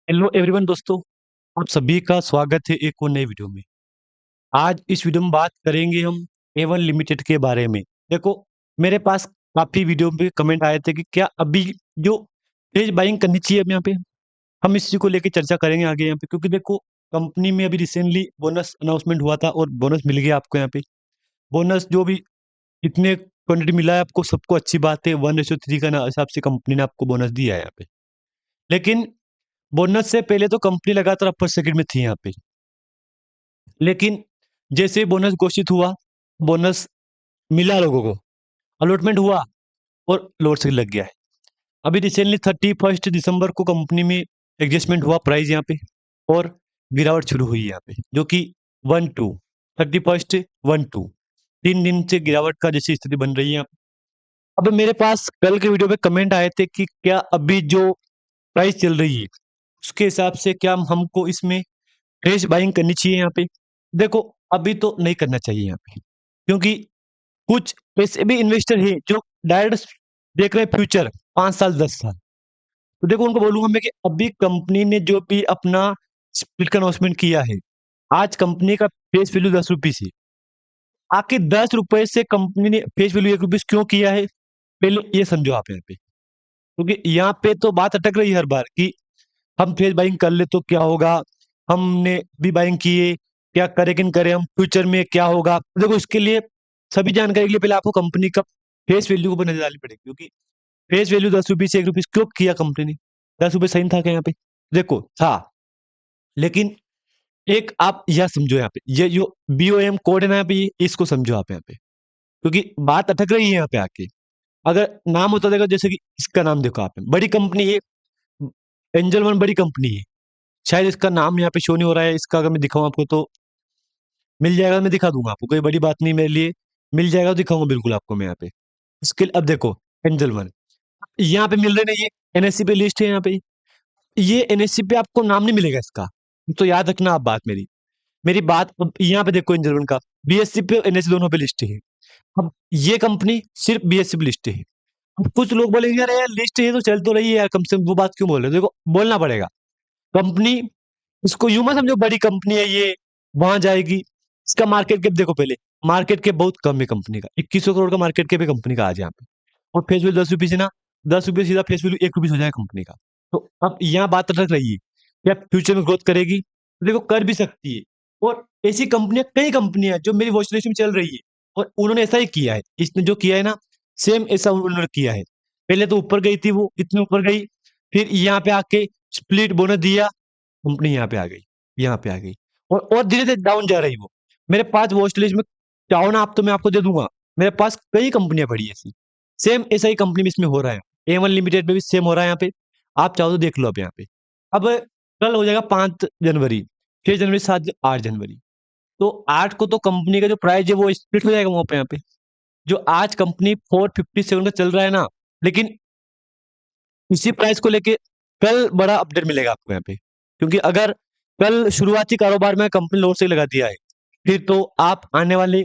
Hello everyone दोस्तों, आप सभी का स्वागत है एक और नई वीडियो में। आज इस वीडियो में बात करेंगे हम A1 लिमिटेड के बारे में। देखो, मेरे पास काफ़ी वीडियो पे कमेंट आए थे कि क्या अभी जो तेज़ बाइंग करनी चाहिए अब यहाँ पे? हम इसी को लेके चर्चा करेंगे आगे यहाँ पे, क्योंकि देखो कंपनी में अभी रिसेंटली बोनस अनाउंसमेंट हुआ था और बोनस मिल गया आपको यहाँ पे। बोनस जो भी इतने क्वांटिटी मिला है आपको, सबको अच्छी बात है। 1:3 का ना हिसाब से कंपनी ने आपको बोनस दिया है यहाँ पे। लेकिन बोनस से पहले तो कंपनी लगातार अपर सर्किट में थी यहाँ पे। लेकिन जैसे ही बोनस घोषित हुआ, बोनस मिला लोगों को, अलॉटमेंट हुआ और लोअर सर्किट लग गया है। अभी रिसेंटली 31 दिसंबर को कंपनी में एडजस्टमेंट हुआ प्राइस यहाँ पे, और गिरावट शुरू हुई यहाँ पे, जो कि 1-2 31 1-2 3 दिन से गिरावट का जैसी स्थिति बन रही है यहाँ पे। अब मेरे पास कल के वीडियो पे कमेंट आए थे कि क्या अभी जो प्राइस चल रही है, उसके हिसाब से क्या हमको इसमें फ्रेश बाइंग करनी चाहिए यहाँ पे? देखो, अभी तो नहीं करना चाहिए यहाँ पे, क्योंकि कुछ ऐसे भी इन्वेस्टर हैं जो डायरेक्ट देख रहे हैं फ्यूचर 5 साल 10 साल। तो देखो, उनको बोलूँगा मैं कि अभी कंपनी ने जो भी अपना स्प्लिट का अनाउंसमेंट किया है, आज कंपनी का फेस वैल्यू ₹10 है। आखिर ₹10 से कंपनी ने फेस वैल्यू ₹1 क्यों किया है? पहले ये समझो आप यहाँ पे। क्योंकि यहाँ पे तो बात अटक रही है हर बार कि हम फेस बाइंग कर ले तो क्या होगा? हमने भी बाइंग किए, क्या करें कि नहीं करें हम? फ्यूचर में क्या होगा? देखो, इसके लिए सभी जानकारी के लिए पहले आपको कंपनी का फेस वैल्यू को ऊपर नज़र डालनी पड़ेगी, क्योंकि फेस वैल्यू ₹10 से ₹1 क्यों किया कंपनी ने? ₹10 सही नहीं था क्या यहाँ पे? देखो, था, लेकिन एक आप यह समझो यहाँ पे, ये जो बीओएम कोड है ना यहाँ पे, ये इसको समझो आप यहाँ पे, क्योंकि बात अटक रही है यहाँ पे आके। अगर नाम होता देखो, जैसे कि इसका नाम देखो आप, बड़ी कंपनी है, एंजल वन बड़ी कंपनी है। शायद इसका नाम यहाँ पे शो नहीं हो रहा है, इसका अगर मैं दिखाऊँ आपको तो मिल जाएगा, मैं दिखा दूँगा आपको, कोई बड़ी बात नहीं मेरे लिए, मिल जाएगा तो दिखाऊँगा बिल्कुल आपको मैं यहाँ पे। इसके अब देखो, एंजल वन यहाँ पे मिल रहे नहीं, ये एनएससी पे लिस्ट है यहाँ पे। ये एनएससी पे आपको नाम नहीं मिलेगा इसका, तो याद रखना आप बात मेरी। मेरी बात अब यहाँ पे देखो, एंजल वन का बीएससी पे एनएससी दोनों पे लिस्ट है। अब ये कंपनी सिर्फ बीएससी पे लिस्ट है। अब कुछ लोग बोलेंगे यार यार लिस्ट है तो चल तो रही है यार, कम से कम वो बात क्यों बोल रहे हो? देखो, बोलना पड़ेगा। कंपनी, इसको यूं मत समझो बड़ी कंपनी है ये, वहां जाएगी। इसका मार्केट कैप देखो पहले, मार्केट कैप बहुत कम है कंपनी का, 2100 करोड़ का मार्केट कैप है कंपनी का आज यहाँ पे। और फेस वैल्यू ₹10 से ना, ₹10 सीधा फेस वैल्यू ₹1 हो जाएगा कंपनी का। तो अब यहाँ बात अटक रही है, क्या फ्यूचर में ग्रोथ करेगी? तो देखो, कर भी सकती है। और ऐसी कंपनियां, कई कंपनियां जो मेरी वॉच लिस्ट में चल रही है, और उन्होंने ऐसा ही किया है। इसने जो किया है ना, सेम ऐसा उन्होंने किया है। पहले तो ऊपर गई थी, वो इतने ऊपर गई, फिर यहाँ पे आके स्प्लिट बोनस दिया, कंपनी यहाँ पे आ गई, यहाँ पे आ गई, और धीरे-धीरे डाउन जा रही वो। मेरे पास वॉच लिस्ट में चाहो ना आप तो मैं आपको दे दूँगा। मेरे पास कई कंपनियाँ पड़ी हैं ऐसी। सेम ऐसा ही कंपनी में इसमें हो रहा है। A1 लिमिटेड में भी सेम हो रहा है यहाँ पे। आप चाहो तो देख लो अब यहाँ पे। अब कल हो जाएगा 5 जनवरी, 6 जनवरी, 7 8 जनवरी। तो 8 को तो कंपनी का जो प्राइस है वो स्प्लिट हो जाएगा वहाँ पे यहाँ पे। जो आज कंपनी 457 का चल रहा है ना, लेकिन इसी प्राइस को लेके कल बड़ा अपडेट मिलेगा आपको यहाँ पे। क्योंकि अगर कल शुरुआती कारोबार में कंपनी लोअर से लगा दिया है, फिर तो आप आने वाले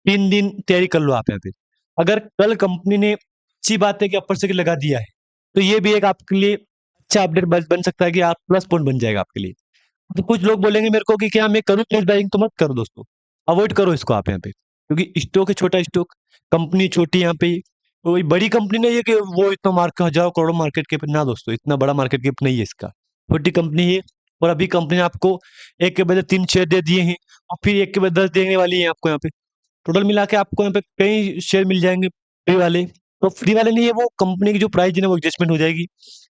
3 दिन तैयारी कर लो आप यहाँ पे। अगर कल कंपनी ने, अच्छी बात है कि अपर सर्किट लगा दिया है, तो ये भी एक आपके लिए अच्छा अपडेट बन सकता है कि आप प्लस पॉइंट बन जाएगा आपके लिए। तो कुछ लोग बोलेंगे मेरे को कि क्या मैं करूँ नेट बैंकिंग? तो मत करो दोस्तों, अवॉइड करो इसको आप यहाँ पे, क्योंकि स्टॉक है छोटा स्टॉक, कंपनी छोटी यहाँ पे। कोई बड़ी कंपनी नहीं है कि वो इतना मार्केट, हजारों करोड़ मार्केट कैप ना दोस्तों, इतना बड़ा मार्केट कैप नहीं है इसका, छोटी कंपनी है। और अभी कंपनी ने आपको एक के बदले 3 शेयर दे दिए हैं, और फिर एक के बदले 10 देने वाली है आपको यहाँ पे। टोटल मिला के आपको यहाँ पे कई शेयर मिल जाएंगे फ्री वाले। तो फ्री वाले नहीं है, वो कंपनी की जो प्राइस है ना वो एडजस्टमेंट हो जाएगी।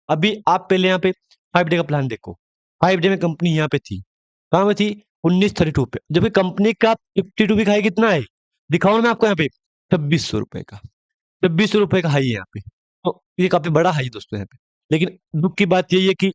अभी आप पहले यहाँ पे 5 डे का प्लान देखो। 5 डे में कंपनी यहाँ पे थी, कहाँ पे थी? 1932 पे, जबकि कंपनी का 52 भी खाई कितना है, दिखाओ ना मैं आपको यहाँ पे, ₹2600 का, ₹2600 का हाई है यहाँ पे। तो ये काफी बड़ा हाई दोस्तों यहाँ पे। लेकिन दुख की बात यही है कि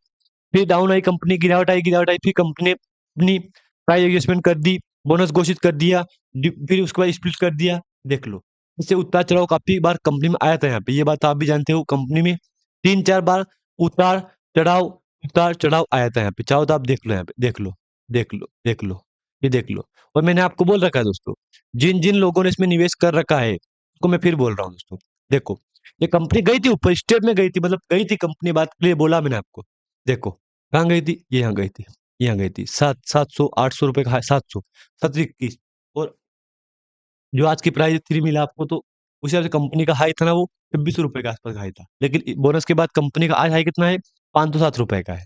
फिर डाउन आई कंपनी, गिरावट आई, फिर कंपनी ने अपनी प्राइस एडजस्टमेंट कर दी, बोनस घोषित कर दिया, फिर उसके बाद स्प्लिट कर दिया। देख लो, इससे उतार चढ़ाव काफी बार कंपनी में आया था यहाँ पे, ये बात आप भी जानते हो। कंपनी में 3-4 बार उतार चढ़ाव, उतार चढ़ाव आया था यहाँ पे। चाहो तो आप देख लो यहाँ पे, देख लो, देख लो, देख लो, ये देख लो। और मैंने आपको बोल रखा है दोस्तों, जिन जिन लोगों ने इसमें निवेश कर रखा है, उसको मैं फिर बोल रहा हूँ दोस्तों, देखो, ये कंपनी गई थी ऊपर, स्टेप में गई थी, मतलब गई थी कंपनी, बात के लिए बोला मैंने आपको। देखो, कहाँ गई थी? ये यहाँ गई थी, यहाँ गई थी। 700 800 रुपए का है, 700 721 और जो आज की प्राइस 3 मिला आपको, तो उस हिसाब से कंपनी का हाई था ना, वो ₹26 के आस-पास का हाई था। लेकिन बोनस के बाद कंपनी का आज हाई कितना है? ₹507 का है।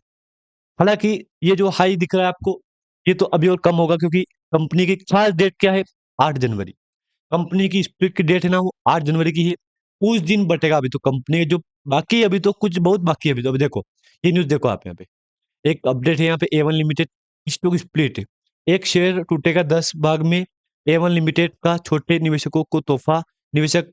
हालाँकि ये जो हाई दिख रहा है आपको, ये तो अभी और कम होगा, क्योंकि कंपनी की खास डेट क्या है? 8 जनवरी। कंपनी की स्प्लिट की डेट है ना, वो 8 जनवरी की है। उस दिन बटेगा अभी तो कंपनी के जो बाकी है, अभी तो कुछ बहुत बाकी है अभी तो। अभी देखो, ये न्यूज़ देखो आप यहाँ पे। एक अपडेट है यहाँ पे, ए वन लिमिटेड स्टॉक स्प्लिट। एक शेयर टूटेगा 10 भाग में। ए वन लिमिटेड का छोटे निवेशकों को तोहफ़ा, निवेशक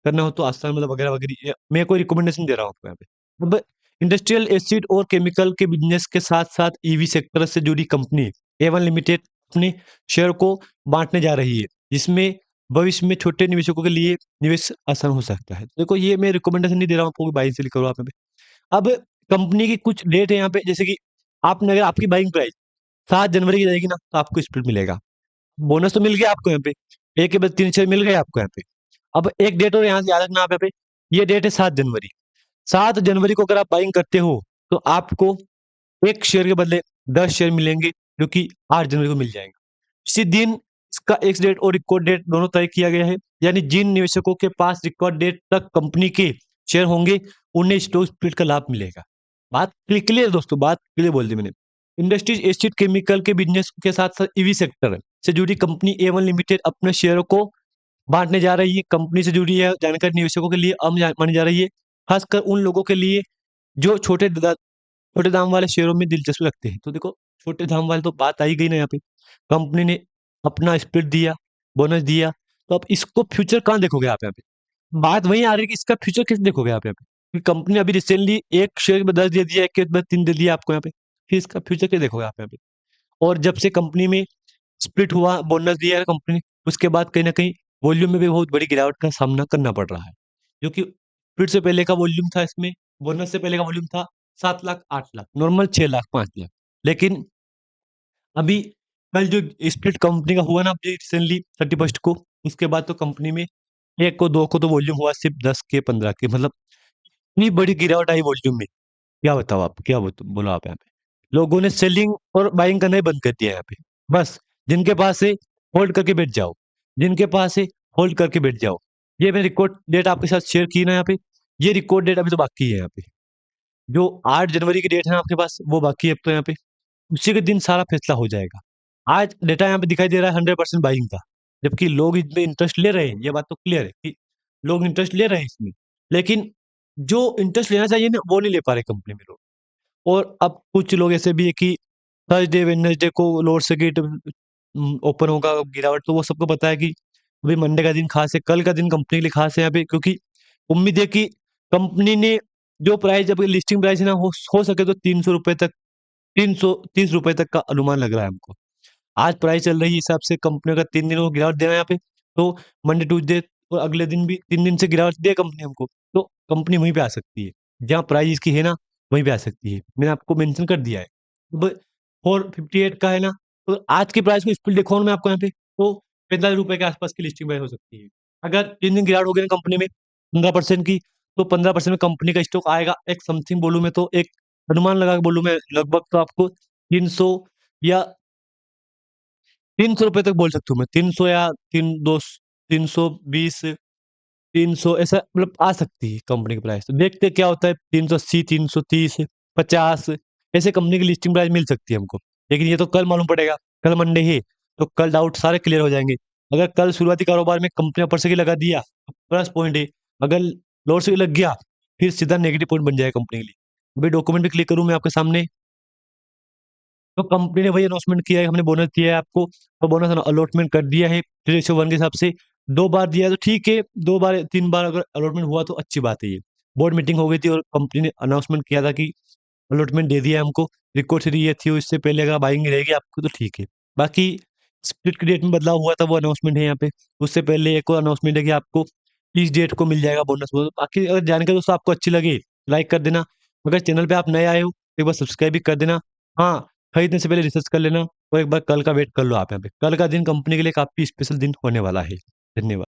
करना हो तो आसान, मतलब वगैरह-वगैरह, मैं कोई रिकमेंडेशन दे रहा हूँ आपको यहाँ पे। अब इंडस्ट्रियल एसिड और केमिकल के बिज़नेस के साथ-साथ ईवी सेक्टर से जुड़ी कंपनी ए वन लिमिटेड अपने शेयर को बाँटने जा रही है, जिसमें भविष्य में छोटे निवेशकों के लिए निवेश आसान हो सकता है। देखो, ये मैं रिकमेंडेशन नहीं दे रहा हूँ आपको कि बाय सेल करो आप यहाँ पे। अब कंपनी की कुछ डेट है यहाँ पे, जैसे कि आपने अगर आपकी बाइंग प्राइस 7 जनवरी की जाएगी ना, तो आपको स्प्लिट मिलेगा। बोनस तो मिल गया आपको यहाँ पे, 1 के बदले 3 शेयर मिल गए आपको यहाँ पे। अब एक डेट और यहाँ से याद रखना आप यहाँ पे, ये डेट है 7 जनवरी। 7 जनवरी को अगर आप बाइंग करते हो, तो आपको 1 शेयर के बदले 10 शेयर मिलेंगे, जो कि 8 जनवरी को मिल जाएँगे। इसी दिन इसका एक्स डेट और रिकॉर्ड डेट दोनों तय किया गया है, यानी जिन निवेशकों के पास रिकॉर्ड डेट तक कंपनी के शेयर होंगे, उन्हें स्टॉक स्प्लिट का लाभ मिलेगा। बात क्लियर दोस्तों, बात क्लियर बोल दी मैंने। इंडस्ट्रीज एसिड केमिकल के बिज़नेस के साथ-साथ ईवी सेक्टर से जुड़ी कंपनी ए वन लिमिटेड अपने शेयरों को बाँटने जा रही है। कंपनी से जुड़ी है जानकारी निवेशकों के लिए अहम मानी जा रही है, खासकर उन लोगों के लिए जो छोटे दाम वाले शेयरों में दिलचस्पी रखते हैं। तो देखो, छोटे दाम वाले तो बात आ ही गई ना यहाँ पे। कंपनी ने अपना स्प्लिट दिया, बोनस दिया, तो अब इसको फ्यूचर कहाँ देखोगे आप यहाँ पे? बात वहीं आ रही है कि इसका फ्यूचर कैसे देखोगे आप यहाँ पे? कि कंपनी ने अभी रिसेंटली 1 शेयर के बदले 10 दे दिया, 1 के बदले 3 दे दिया आपको यहाँ पे। फिर इसका फ्यूचर क्या देखोगे आप यहाँ पे? और जब से कंपनी में स्प्लिट हुआ, बोनस दिया है कंपनी ने, उसके बाद कहीं न कहीं वॉल्यूम में भी बहुत बड़ी गिरावट का सामना करना पड़ रहा है। क्योंकि स्प्लिट से पहले का वॉल्यूम था इसमें, बोनस से पहले का वॉल्यूम था 7 लाख, 8 लाख, नॉर्मल 6 लाख, 5 लाख। लेकिन अभी कल जो स्प्लिट कंपनी का हुआ ना अभी रिसेंटली 31st को, उसके बाद तो कंपनी में 1 को 2 को तो वॉल्यूम हुआ सिर्फ 10 के 15 के, मतलब इतनी बड़ी गिरावट आई वॉल्यूम में। क्या बताओ आप? क्या बोलो आप यहाँ पे? लोगों ने सेलिंग और बाइंग करना ही बंद कर दिया है यहाँ पे। बस जिनके पास है होल्ड करके बैठ जाओ, जिनके पास है होल्ड करके बैठ जाओ। ये मैं रिकॉर्ड डेट आपके साथ शेयर की ना यहाँ पे, ये रिकॉर्ड डेट अभी तो बाकी है यहाँ पे। जो 8 जनवरी की डेट है ना आपके पास, वो बाकी है अब तो यहाँ पे। उसी के दिन सारा फैसला हो जाएगा। आज डेटा यहाँ पे दिखाई दे रहा है 100% बाइंग का, जबकि लोग इसमें इंटरेस्ट ले रहे हैं, ये बात तो क्लियर है कि लोग इंटरेस्ट ले रहे हैं इसमें। लेकिन जो इंटरेस्ट लेना चाहिए ना, वो नहीं ले पा रहे कंपनी में लोग। और अब कुछ लोग ऐसे भी है कि थर्सडे, वेडनेसडे को लोअर सर्किट ओपन होगा गिरावट, तो वो सबको पता है कि अभी मंडे का दिन खास है, कल का दिन कंपनी के लिए खास है यहाँ पे, क्योंकि उम्मीद है कि कंपनी ने जो प्राइस अभी लिस्टिंग प्राइस है ना, हो सके तो ₹300 तक, ₹330 तक का अनुमान लग रहा है हमको। आज प्राइस चल रही है हिसाब से कंपनी अगर 3 दिनों को गिरावट दे रहा है यहाँ पे, तो मंडे, ट्यूसडे और अगले दिन भी 3 दिन से गिरावट दे कंपनी हमको, तो कंपनी वहीं पे आ सकती है। जहाँ प्राइस इसकी है ना, वहीं पे आ सकती है। मैंने आपको मेंशन कर दिया है। अब 458 का है ना, तो आज की प्राइस को स्पीड दिखाऊँ मैं आपको यहाँ पे, तो ₹45 के आस-पास की लिस्टिंग प्राइस हो सकती है। अगर 3 दिन गिरावट हो गई ना कंपनी में 15% की, तो 15% में कंपनी का स्टॉक आएगा, एक समथिंग बोलूँ मैं तो एक अनुमान लगा के बोलूँ मैं, लगभग तो आपको 300 या ₹300 तक बोल सकता हूँ मैं, 300 या 320, 300 ऐसा मतलब आ सकती है कंपनी की प्राइस। तो देखते हैं क्या होता है, 380, 330, 50 ऐसे कंपनी की लिस्टिंग प्राइस मिल सकती है हमको। लेकिन ये तो कल मालूम पड़ेगा, कल मंडे है, तो कल डाउट सारे क्लियर हो जाएँगे। अगर कल शुरुआती कारोबार में कंपनी अपर सर्किट लगा दिया, प्लस पॉइंट है, अगर लोअर सर्किट लग गया, फिर सीधा नेगेटिव पॉइंट बन जाएगा कंपनी के लिए। अभी डॉक्यूमेंट भी क्लिक करूँ मैं आपके सामने, तो कंपनी ने वही अनाउंसमेंट किया है, हमने बोनस दिया है आपको, तो बोनस अलॉटमेंट कर दिया है 3:1 के हिसाब से। 2 बार दिया है तो ठीक है, 2 बार 3 बार अगर अलॉटमेंट हुआ तो अच्छी बात है ये। बोर्ड मीटिंग हो गई थी और कंपनी ने अनाउंसमेंट किया था कि अलॉटमेंट दे दिया है हमको। रिकॉर्ड से ये थी, इससे पहले अगर बाइंग रहेगी आपको तो ठीक है। बाकी स्प्लिट की डेट में बदलाव हुआ था, वो अनाउंसमेंट है यहाँ पे। उससे पहले एक और अनाउंसमेंट है कि आपको इस डेट को मिल जाएगा बोनस। वो बाकी अगर जानकारी दोस्तों आपको अच्छी लगी, लाइक कर देना। अगर चैनल पे आप नए आए हो, तो एक बार सब्सक्राइब भी कर देना। हाँ, खरीदने से पहले रिसर्च कर लेना और एक बार कल का वेट कर लो आप यहाँ पे। कल का दिन कंपनी के लिए काफ़ी स्पेशल दिन होने वाला है। धन्यवाद।